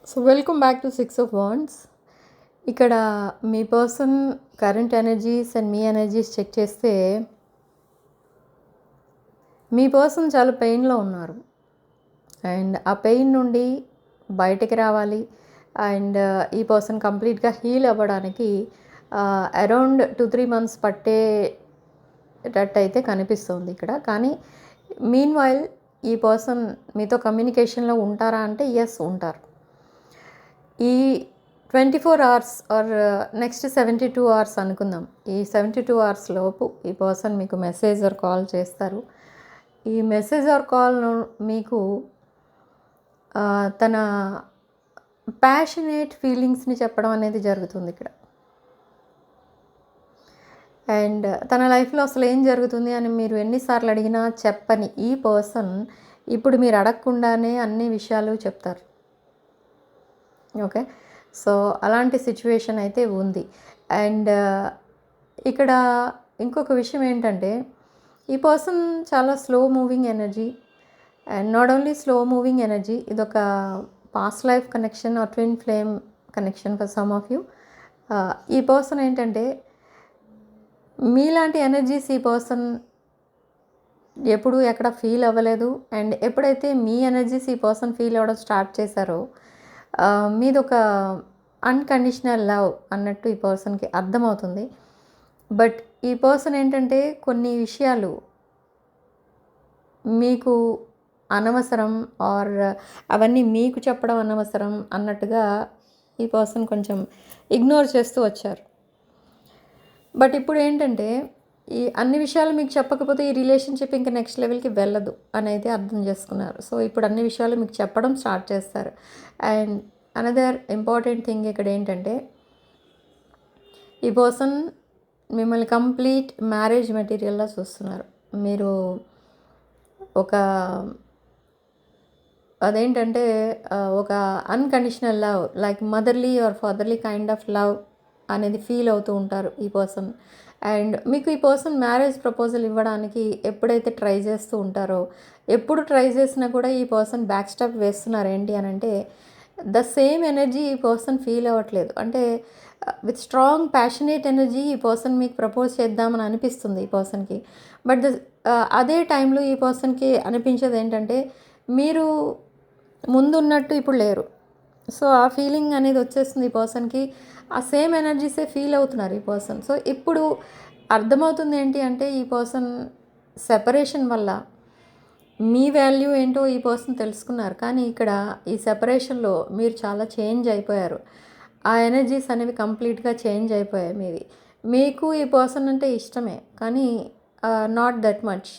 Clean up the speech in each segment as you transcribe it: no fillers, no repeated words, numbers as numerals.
So welcome back to 6 of Wands. ఇక్కడ మీ person current energies and మీ energies check చేస్తే మీ పర్సన్ చాలా పెయిన్లో ఉన్నారు అండ్ ఆ పెయిన్ నుండి బయటికి రావాలి అండ్ ఈ పర్సన్ కంప్లీట్గా హీల్ అవ్వడానికి అరౌండ్ 2-3 months పట్టేటట్టు అయితే కనిపిస్తుంది ఇక్కడ. కానీ మీన్ వైల్ ఈ పర్సన్ మీతో కమ్యూనికేషన్లో ఉంటారా అంటే ఎస్ ఉంటారు. ఈ 24 hours ఆర్ నెక్స్ట్ 72 hours అనుకుందాం. ఈ 72 hours లోపు ఈ పర్సన్ మీకు మెసేజ్ ఆర్ కాల్ చేస్తారు. ఈ మెసేజ్ ఆర్ కాల్ మీకు తన ప్యాషనేట్ ఫీలింగ్స్ని చెప్పడం అనేది జరుగుతుంది ఇక్కడ. అండ్ తన లైఫ్లో అసలు ఏం జరుగుతుంది అని మీరు ఎన్నిసార్లు అడిగినా చెప్పని ఈ పర్సన్ ఇప్పుడు మీరు అడగకుండానే అన్ని విషయాలు చెప్తారు. ఓకే, సో అలాంటి సిచ్యువేషన్ అయితే ఉంది. అండ్ ఇక్కడ ఇంకొక విషయం ఏంటంటే ఈ పర్సన్ చాలా slow moving energy and not only slow moving energy, ఇదొక past life connection or twin flame connection for some of you. ఈ పర్సన్ ఏంటంటే మీలాంటి ఎనర్జీస్ ఈ పర్సన్ ఎప్పుడు ఎక్కడ ఫీల్ అవ్వలేదు. అండ్ ఎప్పుడైతే మీ ఎనర్జీస్ ఈ పర్సన్ ఫీల్ అవ్వడం స్టార్ట్ చేశారో మీదొక అన్కండిషనల్ లవ్ అన్నట్టు ఈ పర్సన్కి అర్థమవుతుంది. బట్ ఈ పర్సన్ ఏంటంటే కొన్ని విషయాలు మీకు అనవసరం ఆర్ అవన్నీ మీకు చెప్పడం అనవసరం అన్నట్టుగా ఈ పర్సన్ కొంచెం ఇగ్నోర్ చేస్తూ వచ్చారు. బట్ ఇప్పుడు ఏంటంటే ఈ అన్ని విషయాలు మీకు చెప్పకపోతే ఈ రిలేషన్షిప్ ఇంకా నెక్స్ట్ లెవెల్కి వెళ్ళదు అని అయితే అర్థం చేసుకున్నారు. సో ఇప్పుడు అన్ని విషయాలు మీకు చెప్పడం స్టార్ట్ చేస్తారు. అండ్ అనదర్ ఇంపార్టెంట్ థింగ్ ఇక్కడ ఏంటంటే ఈ పర్సన్ మిమ్మల్ని కంప్లీట్ మ్యారేజ్ మెటీరియల్లా చూస్తున్నారు. మీరు ఒక అదేంటంటే ఒక unconditional love like motherly or fatherly kind of love అనేది ఫీల్ అవుతూ ఉంటారు ఈ పర్సన్. అండ్ మీకు ఈ పర్సన్ మ్యారేజ్ ప్రపోజల్ ఇవ్వడానికి ఎప్పుడైతే ట్రై చేస్తూ ఉంటారో, ఎప్పుడు ట్రై చేసినా కూడా ఈ పర్సన్ బ్యాక్ స్టెప్ వేస్తున్నారు. ఏంటి అని అంటే ద సేమ్ ఎనర్జీ ఈ పర్సన్ ఫీల్ అవ్వట్లేదు. అంటే విత్ స్ట్రాంగ్ ప్యాషనేట్ ఎనర్జీ ఈ పర్సన్ మీకు ప్రపోజ్ చేద్దామని అనిపిస్తుంది ఈ పర్సన్కి. బట్ అదే టైంలో ఈ పర్సన్కి అనిపించేది ఏంటంటే మీరు ముందున్నట్టు ఇప్పుడు లేరు. సో ఆ ఫీలింగ్ అనేది వచ్చేస్తుంది ఈ పర్సన్కి. ఆ సేమ్ ఎనర్జీసే ఫీల్ అవుతున్నారు ఈ పర్సన్. సో ఇప్పుడు అర్థమవుతుంది ఏంటి అంటే ఈ పర్సన్ సెపరేషన్ వల్ల మీ వాల్యూ ఏంటో ఈ పర్సన్ తెలుసుకున్నారు. కానీ ఇక్కడ ఈ సెపరేషన్లో మీరు చాలా చేంజ్ అయిపోయారు. ఆ ఎనర్జీస్ అనేవి కంప్లీట్గా చేంజ్ అయిపోయాయి మీవి. మీకు ఈ పర్సన్ అంటే ఇష్టమే, కానీ నాట్ దట్ మచ్.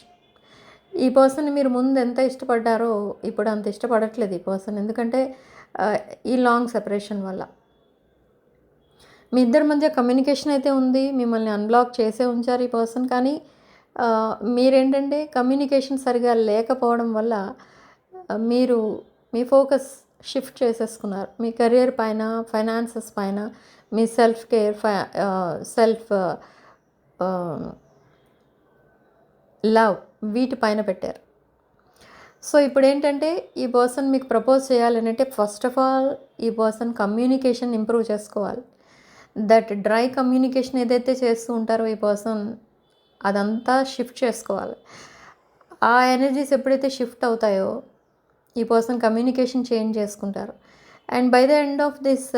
ఈ పర్సన్ని మీరు ముందు ఎంత ఇష్టపడ్డారో ఇప్పుడు అంత ఇష్టపడట్లేదు ఈ పర్సన్. ఎందుకంటే ఈ లాంగ్ సెపరేషన్ వల్ల మీ ఇద్దరి మధ్య కమ్యూనికేషన్ అయితే ఉంది. మిమ్మల్ని అన్బ్లాక్ చేసే ఉంచారు ఈ పర్సన్. కానీ మీరేంటంటే కమ్యూనికేషన్ సరిగా లేకపోవడం వల్ల మీరు మీ ఫోకస్ షిఫ్ట్ చేసేసుకున్నారు. మీ కెరియర్ పైన, ఫైనాన్సెస్ పైన, మీ సెల్ఫ్ కేర్, సెల్ఫ్ లవ్ వీటిపైన పెట్టారు. సో ఇప్పుడు ఏంటంటే ఈ పర్సన్ మీకు ప్రపోజ్ చేయాలంటే ఫస్ట్ ఆఫ్ ఆల్ ఈ పర్సన్ కమ్యూనికేషన్ ఇంప్రూవ్ చేసుకోవాలి. దట్ డ్రై కమ్యూనికేషన్ ఏదైతే చేస్తూ ఉంటారో ఈ పర్సన్ అదంతా షిఫ్ట్ చేసుకోవాలి. ఆ ఎనర్జీస్ ఎప్పుడైతే షిఫ్ట్ అవుతాయో ఈ పర్సన్ కమ్యూనికేషన్ చేంజ్ చేసుకుంటారు. And by the end of this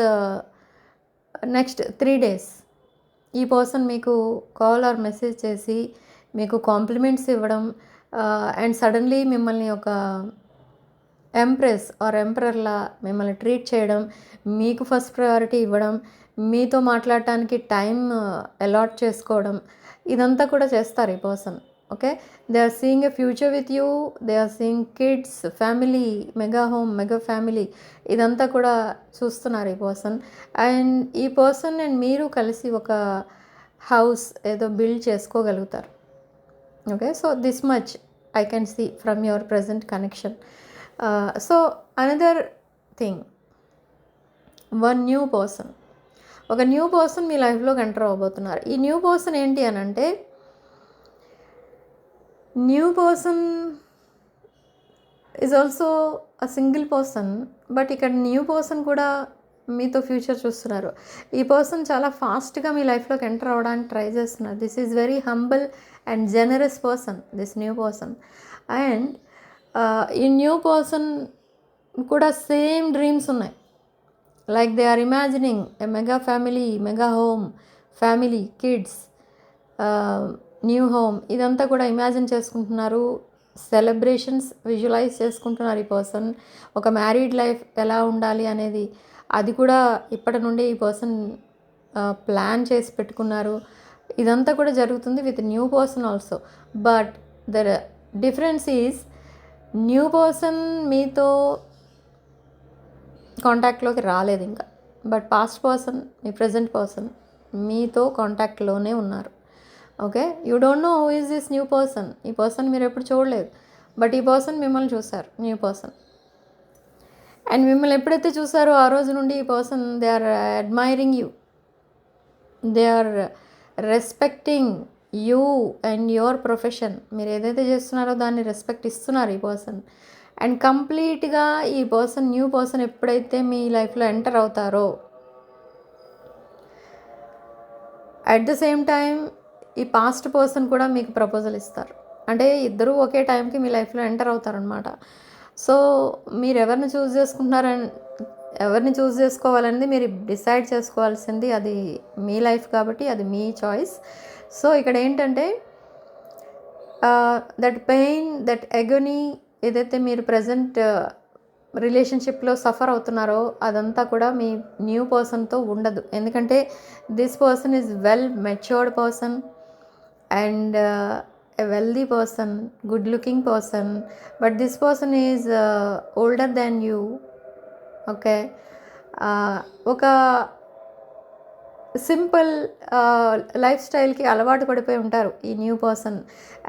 next 3 days ఈ పర్సన్ మీకు కాల్ ఆర్ మెసేజ్ చేసి మీకు కాంప్లిమెంట్స్ ఇవ్వడం అండ్ సడన్లీ మిమ్మల్ని ఒక ఎంప్రెస్ ఆర్ ఎంపరర్లా మిమ్మల్ని ట్రీట్ చేయడం, మీకు ఫస్ట్ ప్రయారిటీ ఇవ్వడం, మీతో మాట్లాడటానికి టైం అలాట్ చేసుకోవడం, ఇదంతా కూడా చేస్తారు ఈ person. Okay, they are seeing a future with you, they are seeing kids, family, mega home, mega family, ఇదంతా కూడా చూస్తున్నారు ఈ పర్సన్. అండ్ ఈ పర్సన్ అండ్ మీరు కలిసి ఒక హౌస్ ఏదో బిల్డ్ చేసుకోగలుగుతారు. Okay, so this much I can see from your present connection. So another thing, ఒక న్యూ పర్సన్ మీ లైఫ్లోకి ఎంటర్ అవ్వబోతున్నారు. ఈ న్యూ పర్సన్ ఏంటి అని అంటే new person is also single person, but ఇక్కడ న్యూ పర్సన్ కూడా మీతో ఫ్యూచర్ చూస్తున్నారు. ఈ పర్సన్ చాలా ఫాస్ట్గా మీ లైఫ్లోకి ఎంటర్ అవ్వడానికి ట్రై చేస్తున్నారు. This is very humble and generous person, this new person. And ఈ న్యూ పర్సన్ కూడా సేమ్ డ్రీమ్స్ ఉన్నాయి. Like they are imagining a mega family, mega home, family, kids, new home, ఇదంతా కూడా ఇమాజిన్ చేసుకుంటున్నారు. Celebrations visualise చేసుకుంటున్నారు ఈ person. ఒక married life ఎలా ఉండాలి అనేది అది కూడా ఇప్పటి నుండి ఈ పర్సన్ ప్లాన్ చేసి పెట్టుకున్నారు. ఇదంతా కూడా జరుగుతుంది with new person also. But the difference is new person మీతో కాంటాక్ట్లోకి రాలేదు ఇంకా, but past person, me present person మీతో కాంటాక్ట్లోనే ఉన్నారు. Okay, you don't know who is this new person. ఈ పర్సన్ మీరు ఎప్పుడు చూడలేదు, బట్ ఈ పర్సన్ మిమ్మల్ని చూశారు, న్యూ పర్సన్. అండ్ మిమ్మల్ని ఎప్పుడైతే చూసారో ఆ రోజు నుండి ఈ person they are admiring you, they are respecting you and your profession. మీరు ఏదైతే చేస్తున్నారో దాన్ని రెస్పెక్ట్ ఇస్తున్నారు ఈ పర్సన్. అండ్ కంప్లీట్గా ఈ పర్సన్, న్యూ పర్సన్ ఎప్పుడైతే మీ లైఫ్లో ఎంటర్ అవుతారో, అట్ ద సేమ్ టైం ఈ పాస్ట్ పర్సన్ కూడా మీకు ప్రపోజల్ ఇస్తారు. అంటే ఇద్దరూ ఒకే టైంకి మీ లైఫ్లో ఎంటర్ అవుతారనమాట. సో మీరు ఎవరిని చూస్ చేసుకోవాలనేది మీరు డిసైడ్ చేసుకోవాల్సింది, అది మీ లైఫ్ కాబట్టి అది మీ చాయిస్. సో ఇక్కడ ఏంటంటే దట్ పెయిన్, దట్ ఎగోనీ ఏదైతే మీరు ప్రజెంట్ రిలేషన్షిప్లో సఫర్ అవుతున్నారో అదంతా కూడా మీ న్యూ పర్సన్తో ఉండదు. ఎందుకంటే this person is well matured person and a wealthy person, good looking person, but this person is older than you. Okay, ఒక సింపుల్ లైఫ్ స్టైల్కి అలవాటు పడిపోయి ఉంటారు ఈ new person.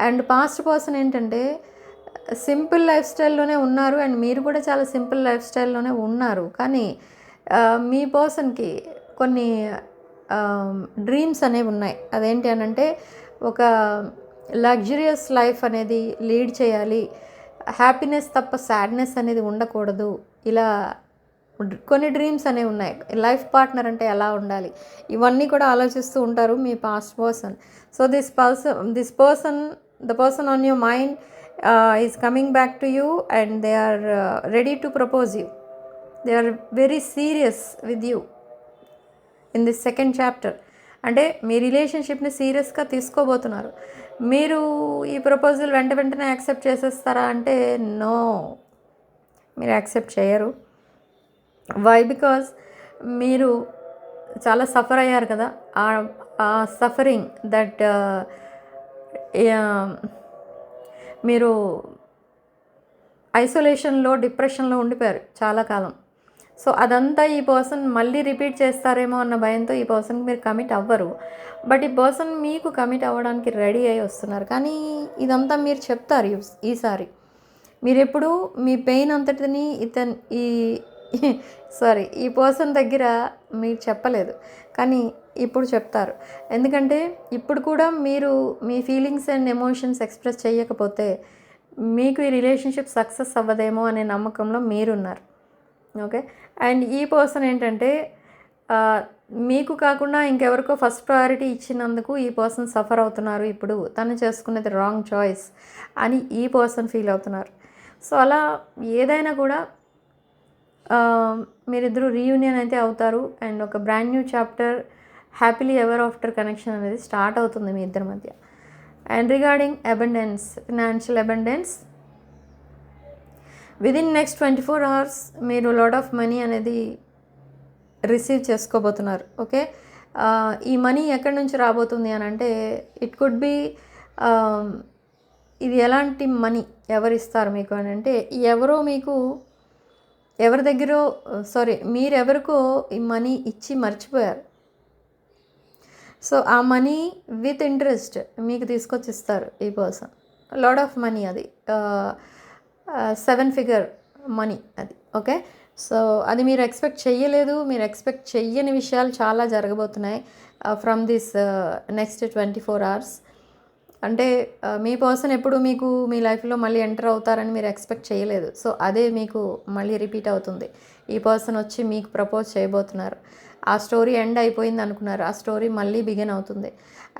And past person ఏంటంటే సింపుల్ లైఫ్ స్టైల్లోనే ఉన్నారు, అండ్ మీరు కూడా చాలా సింపుల్ లైఫ్ స్టైల్లోనే ఉన్నారు. కానీ మీ పర్సన్కి కొన్ని డ్రీమ్స్ అనేవి ఉన్నాయి. అదేంటి అని అంటే ఒక లగ్జరియస్ లైఫ్ అనేది లీడ్ చేయాలి, హ్యాపీనెస్ తప్ప సాడ్నెస్ అనేది ఉండకూడదు, ఇలా కొన్ని డ్రీమ్స్ అనేవి ఉన్నాయి. లైఫ్ పార్ట్నర్ అంటే ఎలా ఉండాలి, ఇవన్నీ కూడా ఆలోచిస్తూ ఉంటారు మీ past person. So this person the person on your mind is coming back to you and they are ready to propose you. They are very serious with you in this second chapter. అంటే మీ రిలేషన్షిప్ని సీరియస్గా తీసుకోబోతున్నారు. మీరు ఈ proposal వెంటనే accept చేసేస్తారా అంటే no, మీరు యాక్సెప్ట్ చేయరు. వై? బికాజ్ మీరు చాలా సఫర్ అయ్యారు కదా. ఆ సఫరింగ్ దట్ మీరు ఐసోలేషన్లో, డిప్రెషన్లో ఉండిపోయారు చాలా కాలం. సో అదంతా ఈ పర్సన్ మళ్ళీ రిపీట్ చేస్తారేమో అన్న భయంతో ఈ పర్సన్కి మీరు కమిట్ అవ్వరు. బట్ ఈ పర్సన్ మీకు కమిట్ అవ్వడానికి రెడీ అయి వస్తున్నారు. కానీ ఇదంతా మీరు చెప్తారు ఈసారి. మీరు ఎప్పుడు మీ పెయిన్ అంతటిని ఈ పర్సన్ దగ్గర మీరు చెప్పలేదు, కానీ ఇప్పుడు చెప్తారు. ఎందుకంటే ఇప్పుడు కూడా మీరు మీ ఫీలింగ్స్ అండ్ ఎమోషన్స్ ఎక్స్ప్రెస్ చేయకపోతే మీకు ఈ రిలేషన్షిప్ సక్సెస్ అవ్వదేమో అనే నమ్మకంలో మీరున్నారు. ఓకే, అండ్ ఈ పర్సన్ ఏంటంటే మీకు కాకుండా ఇంకెవరికో ఫస్ట్ ప్రయారిటీ ఇచ్చినందుకు ఈ పర్సన్ సఫర్ అవుతున్నారు. ఇప్పుడు తను చేసుకునేది రాంగ్ చాయిస్ అని ఈ పర్సన్ ఫీల్ అవుతున్నారు. సో అలా ఏదైనా కూడా మీరిద్దరూ రీయూనియన్ అయితే అవుతారు అండ్ ఒక brand new chapter, happily ever after connection అనేది స్టార్ట్ అవుతుంది మీ ఇద్దరి మధ్య. And regarding abundance, financial abundance, within next 24 hours మీరు లాట్ ఆఫ్ మనీ అనేది రిసీవ్ చేసుకోబోతున్నారు. ఓకే, ఈ మనీ ఎక్కడి నుంచి రాబోతుంది అని అంటే ఇట్ కుడ్ బి, ఇది ఎలాంటి మనీ ఎవరిస్తారు మీకు అని అంటే ఎవరి దగ్గర మీరెవరికో ఈ మనీ ఇచ్చి మర్చిపోయారు. సో ఆ మనీ విత్ ఇంట్రెస్ట్ మీకు తీసుకొచ్చి ఇస్తారు ఈ పర్సన్. లాట్ ఆఫ్ మనీ, అది 7 figure మనీ అది. ఓకే, సో అది మీరు ఎక్స్పెక్ట్ చెయ్యలేదు. మీరు ఎక్స్పెక్ట్ చెయ్యని విషయాలు చాలా జరగబోతున్నాయి ఫ్రమ్ దిస్ నెక్స్ట్ 24 hours. అంటే మీ పర్సన్ ఎప్పుడు మీకు మీ లైఫ్లో మళ్ళీ ఎంటర్ అవుతారని మీరు ఎక్స్పెక్ట్ చేయలేదు. సో అదే మీకు మళ్ళీ రిపీట్ అవుతుంది. ఈ పర్సన్ వచ్చి మీకు ప్రపోజ్ చేయబోతున్నారు. ఆ స్టోరీ ఎండ్ అయిపోయింది అనుకున్నారు, ఆ స్టోరీ మళ్ళీ బిగిన్ అవుతుంది.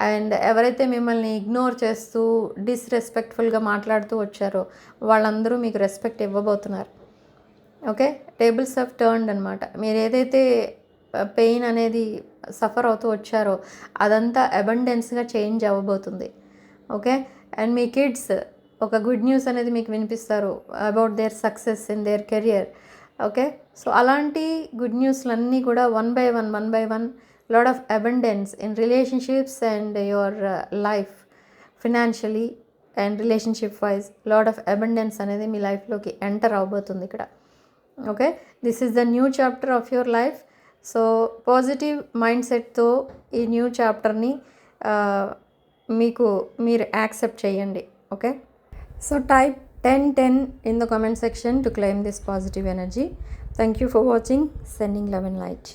అండ్ ఎవరైతే మిమ్మల్ని ఇగ్నోర్ చేస్తూ డిస్రెస్పెక్ట్ఫుల్గా మాట్లాడుతూ వచ్చారో వాళ్ళందరూ మీకు రెస్పెక్ట్ ఇవ్వబోతున్నారు. ఓకే, టేబుల్స్ ఆఫ్ టర్న్డ్ అనమాట. మీరు ఏదైతే పెయిన్ అనేది సఫర్ అవుతూ వచ్చారో అదంతా అబండెన్స్గా చేంజ్ అవ్వబోతుంది. ఓకే, అండ్ మీ కిడ్స్ ఒక గుడ్ న్యూస్ అనేది మీకు వినిపిస్తారు about their success in their career. Okay, so అలాంటి గుడ్ న్యూస్లన్నీ కూడా one by one lot of abundance in relationships and your life financially and relationship wise lot of abundance అనేది మీ లైఫ్లోకి ఎంటర్ అవబోతుంది ఇక్కడ. Okay, this is the new chapter of your life. So positive mind సెట్తో ఈ new చాప్టర్ని మీరు accept చేయండి. Okay, so type 10 in the comment section to claim this positive energy. Thank you for watching. Sending love and light.